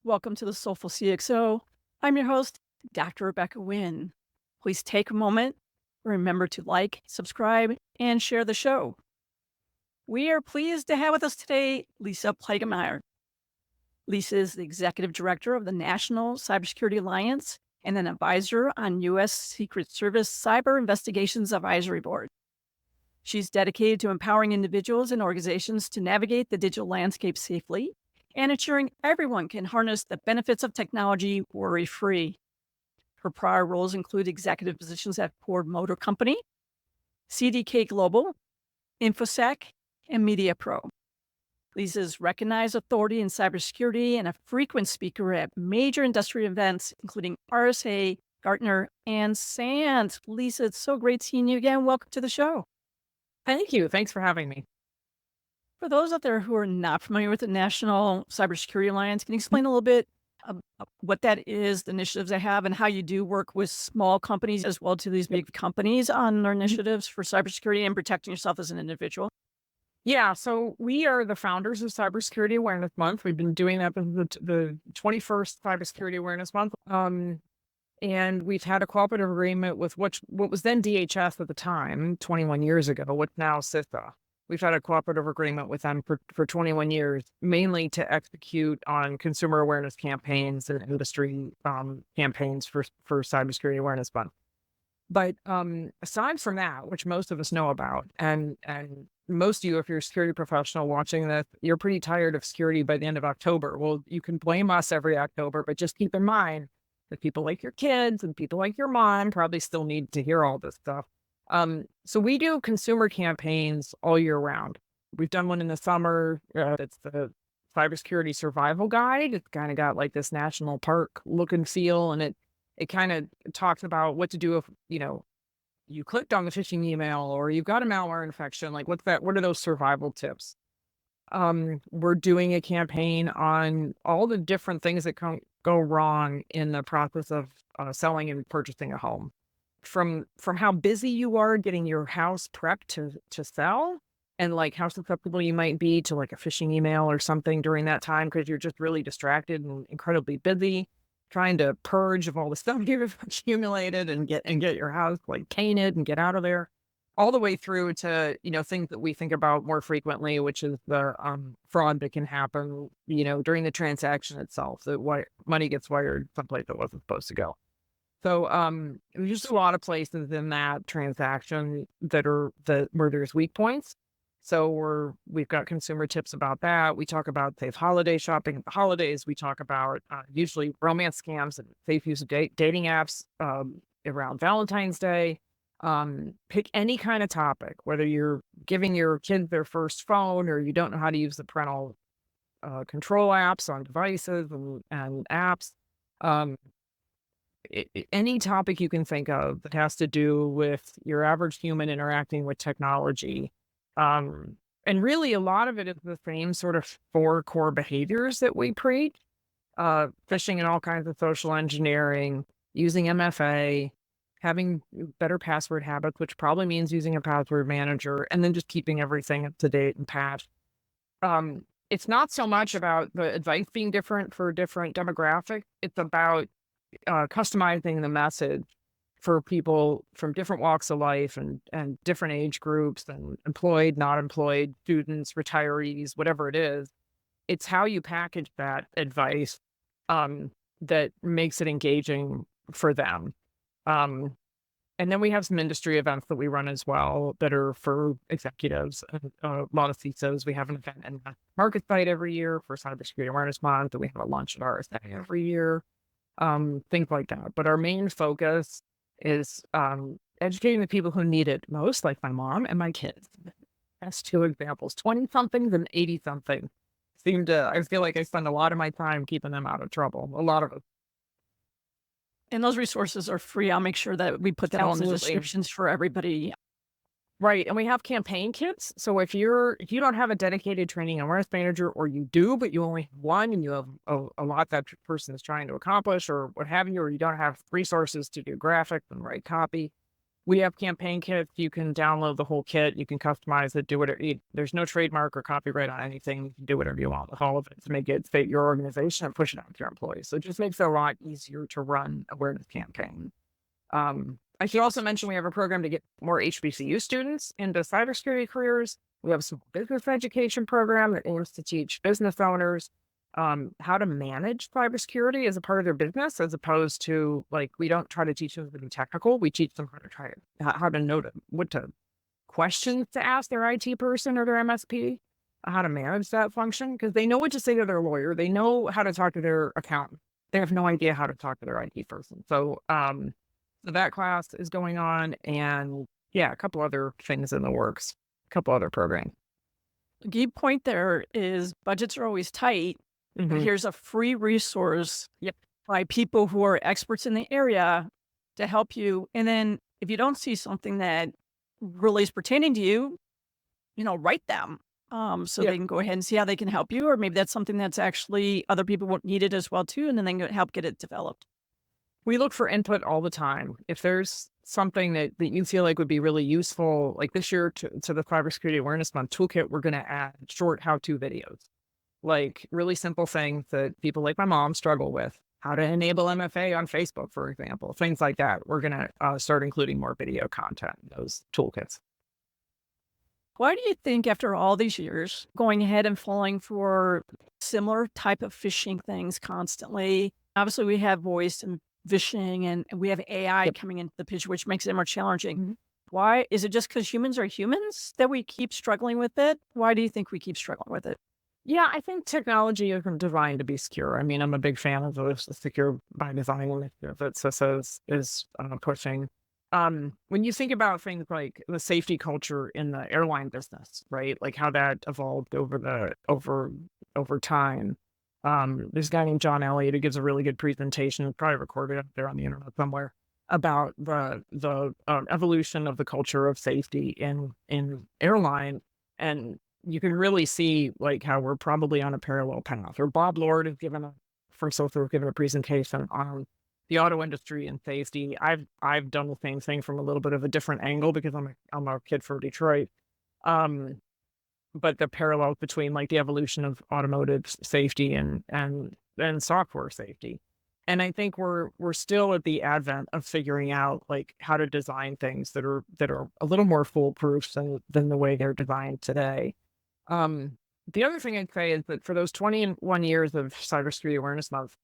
Welcome to the Soulful CXO. I'm your host, Dr. Rebecca Wynn. Please take a moment, remember to like, subscribe, and share the show. We are pleased to have with us today Lisa Plaggemier. Lisa is the Executive Director of the National Cybersecurity Alliance and an advisor on U.S. Secret Service Cyber Investigations Advisory Board. She's dedicated to empowering individuals and organizations to navigate the digital landscape safely and ensuring everyone can harness the benefits of technology worry-free. Her prior roles include executive positions at Ford Motor Company, CDK Global, InfoSec, and MediaPro. Lisa's recognized authority in cybersecurity and a frequent speaker at major industry events, including RSA, Gartner, and SANS. Lisa, it's so great seeing you again. Welcome to the show. Thank you. Thanks for having me. For those out there who are not familiar with the National Cybersecurity Alliance, can you explain a little bit what that is, the initiatives they have, and how you do work with small companies as well to these big companies on their initiatives for cybersecurity and protecting yourself as an individual? Yeah, so we are the founders of Cybersecurity Awareness Month. We've been doing that in the 21st Cybersecurity Awareness Month. And we've had a cooperative agreement with what was then DHS at the time, 21 years ago, what's now CISA. We've had a cooperative agreement with them for 21 years, mainly to execute on consumer awareness campaigns and industry campaigns for Cybersecurity Awareness Month. But aside from that, which most of us know about, and most of you, if you're a security professional watching this, you're pretty tired of security by the end of October. Well, you can blame us every October, but just keep in mind that people like your kids and people like your mom probably still need to hear all this stuff. So we do consumer campaigns all year round. We've done one in the summer. It's the Cybersecurity Survival Guide. It's kind of got like this national park look and feel, and it kind of talks about what to do if, you clicked on the phishing email or you've got a malware infection. Like, what are those survival tips? We're doing a campaign on all the different things that can go wrong in the process of selling and purchasing a home. From how busy you are getting your house prepped to sell, and like how susceptible you might be to like a phishing email or something during that time because you're just really distracted and incredibly busy trying to purge of all the stuff you've accumulated and get your house like painted and get out of there, all the way through to, things that we think about more frequently, which is the fraud that can happen, during the transaction itself, that money gets wired someplace that wasn't supposed to go. So there's just a lot of places in that transaction where there's weak points. So we've got consumer tips about that. We talk about safe holiday shopping at the holidays. We talk about usually romance scams and safe use of dating apps around Valentine's Day. Pick any kind of topic, whether you're giving your kids their first phone or you don't know how to use the parental control apps on devices and apps. Any topic you can think of that has to do with your average human interacting with technology. And really a lot of it is the same sort of 4 core behaviors that we preach. Phishing and all kinds of social engineering, using MFA, having better password habits, which probably means using a password manager, and then just keeping everything up to date and patched. It's not so much about the advice being different for different demographics. It's about customizing the message for people from different walks of life and different age groups and employed, not employed, students, retirees, whatever it is. It's how you package that advice that makes it engaging for them. And then we have some industry events that we run as well that are for executives. A lot of CISOs. We have an event in the market site every year for Cybersecurity Awareness Month, and we have a lunch at RSA every year. Things like that. But our main focus is educating the people who need it most, like my mom and my kids. That's 2 examples. 20-somethings and 80-somethings. I feel like I spend a lot of my time keeping them out of trouble. A lot of it. And those resources are free. I'll make sure that we put that all in the Absolutely. descriptions for everybody. Right. And we have campaign kits. So if you don't have a dedicated training and awareness manager, or you do, but you only have one and you have a lot that person is trying to accomplish or what have you, or you don't have resources to do graphics and write copy, We have campaign kits. You can download the whole kit. You can customize it, do whatever. There's no trademark or copyright on anything. You can do whatever you want with all of it to make it fit your organization and push it out to your employees. So it just makes it a lot easier to run awareness campaign. I should also mention we have a program to get more HBCU students into cybersecurity careers. We have a small business education program that aims to teach business owners how to manage cybersecurity as a part of their business, as opposed to like, we don't try to teach them to be technical. We teach them how to know what to questions to ask their IT person or their MSP, how to manage that function, because they know what to say to their lawyer. They know how to talk to their accountant. They have no idea how to talk to their IT person. So, so that class is going on, and yeah, a couple other things in the works, a couple other programs. The key point there is budgets are always tight. But here's a free resource by people who are experts in the area to help you. And then if you don't see something that really is pertaining to you, write them so they can go ahead and see how they can help you. Or maybe that's something that's actually other people won't need it as well too. And then they can help get it developed. We look for input all the time. If there's something that you feel like would be really useful, like this year to the Cybersecurity Awareness Month Toolkit, we're going to add short how-to videos. Like really simple things that people like my mom struggle with. How to enable MFA on Facebook, for example, things like that. We're going to start including more video content in those toolkits. Why do you think after all these years, going ahead and falling for similar type of phishing things constantly? Obviously, we have voice and phishing, and we have AI coming into the picture, which makes it more challenging. Why? Is it just because humans are humans that we keep struggling with it? Why do you think we keep struggling with it? Yeah, I think technology isn't designed to be secure. I mean, I'm a big fan of the secure by design that CISO is pushing. When you think about things like the safety culture in the airline business, right? Like how that evolved over time. There's a guy named John Elliott who gives a really good presentation, probably recorded up there on the internet somewhere, about the evolution of the culture of safety in airline. And you can really see like how we're probably on a parallel path. Or Bob Lord has given a presentation on the auto industry and safety. I've done the same thing from a little bit of a different angle because I'm a kid from Detroit. But the parallels between like the evolution of automotive safety and software safety. And I think we're still at the advent of figuring out like how to design things that are a little more foolproof than the way they're designed today. The other thing I'd say is that for those 21 years of Cybersecurity Awareness Month,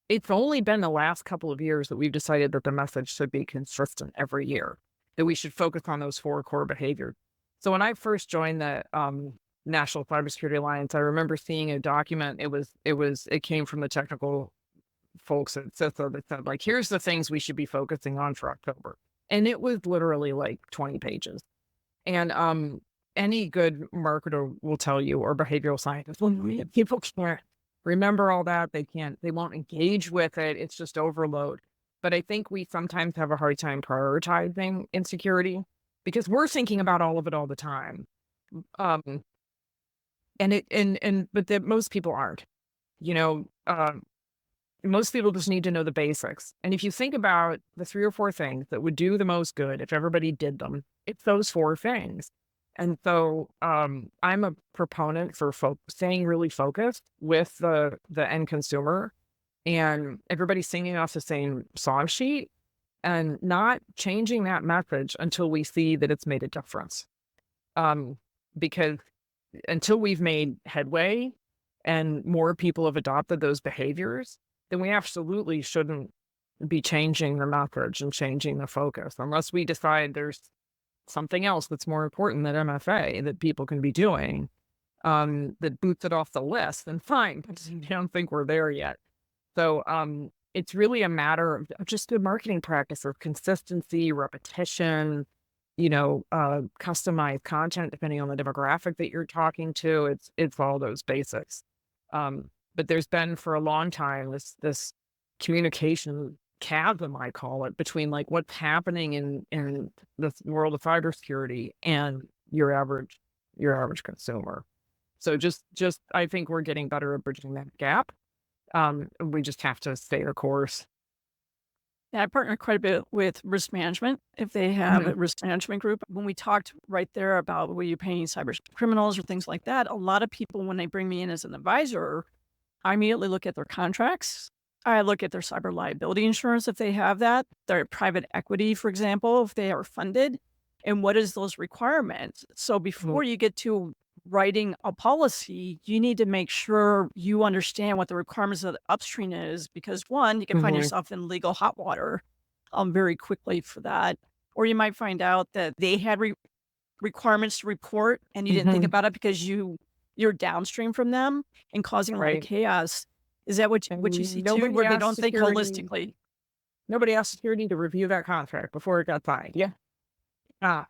it's only been the last couple of years that we've decided that the message should be consistent every year, that we should focus on those 4 core behaviors. So when I first joined the National Cybersecurity Alliance, I remember seeing a document. It came from the technical folks at CISO that said, like, here's the things we should be focusing on for October. And it was literally like 20 pages. And any good marketer will tell you, or behavioral scientist, when people can't remember all that, they won't engage with it. It's just overload. But I think we sometimes have a hard time prioritizing insecurity because we're thinking about all of it all the time. But that most people aren't, most people just need to know the basics. And if you think about the 3 or 4 things that would do the most good if everybody did them, it's those 4 things. And so I'm a proponent for staying really focused with the end consumer and everybody singing off the same song sheet and not changing that message until we see that it's made a difference. Because until we've made headway and more people have adopted those behaviors, then we absolutely shouldn't be changing the message and changing the focus unless we decide there's something else that's more important than MFA that people can be doing, that boots it off the list, then fine. But I don't think we're there yet. So it's really a matter of just good marketing practice or consistency, repetition, customized content depending on the demographic that you're talking to. It's all those basics. But there's been for a long time this communication chasm, I call it, between like what's happening in the world of cybersecurity and your average consumer. So just I think we're getting better at bridging that gap. We just have to stay the course. I partner quite a bit with risk management if they have Mhm. a risk management group. When we talked right there about were you paying cyber criminals or things like that, a lot of people, when they bring me in as an advisor, I immediately look at their contracts. I look at their cyber liability insurance if they have that, their private equity, for example, if they are funded, and what is those requirements. So Mhm. before you get to writing a policy, you need to make sure you understand what the requirements of the upstream is because one, you can find Mhm. yourself in legal hot water very quickly for that. Or you might find out that they had requirements to report and you didn't think Mhm. about it because you're downstream from them and causing a lot of Right. chaos. Is that what you And see too, where they don't think holistically? nobody asked security to review that contract before it got signed. Yeah. Ah.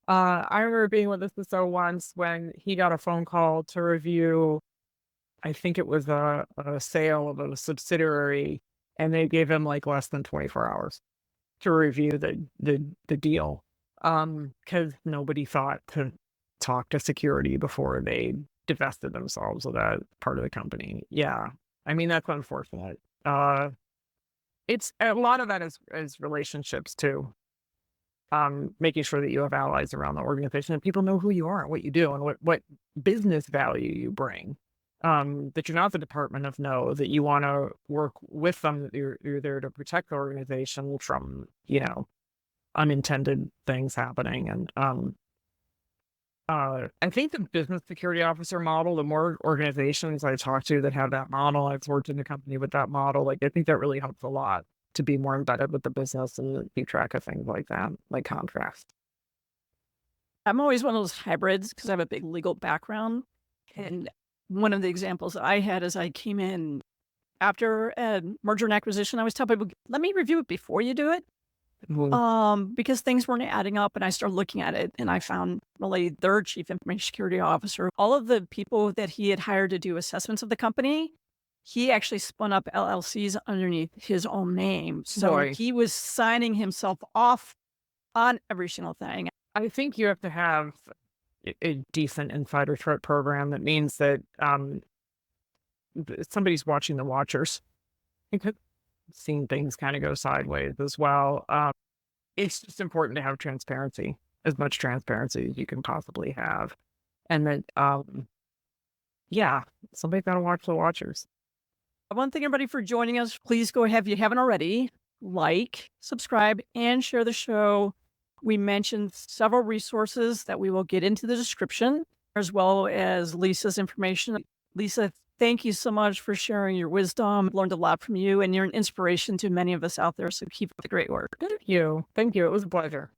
I remember being with this SSO once when he got a phone call to review, I think it was a sale of a subsidiary, and they gave him like less than 24 hours to review the deal. Because nobody thought to talk to security before they divested themselves of that part of the company. Yeah. I mean, that's unfortunate. Uh, it's a lot of that is relationships too. Making sure that you have allies around the organization and people know who you are and what you do and what business value you bring. That you're not the department of no, that you want to work with them, that you're there to protect the organization from, unintended things happening. And I think the business security officer model, the more organizations I talk to that have that model, I've worked in a company with that model, like I think that really helps a lot to be more embedded with the business and keep track of things like that, like contracts. I'm always one of those hybrids because I have a big legal background. And one of the examples I had is I came in after a merger and acquisition. I always tell people, let me review it before you do it. Mhm. Because things weren't adding up and I started looking at it and I found really their chief information security officer, all of the people that he had hired to do assessments of the company, he actually spun up LLCs underneath his own name. So Boy, he was signing himself off on every single thing. I think you have to have a decent insider threat program that means that somebody's watching the watchers. Because seeing things kind of go sideways as well. It's just important to have transparency, as much transparency as you can possibly have. And then, yeah, somebody's got to watch the watchers. I want to thank everybody for joining us. Please go ahead, if you haven't already, like, subscribe, and share the show. We mentioned several resources that we will get into the description, as well as Lisa's information. Lisa, thank you so much for sharing your wisdom. Learned a lot from you, and you're an inspiration to many of us out there. So keep up the great work. Thank you. Thank you. It was a pleasure.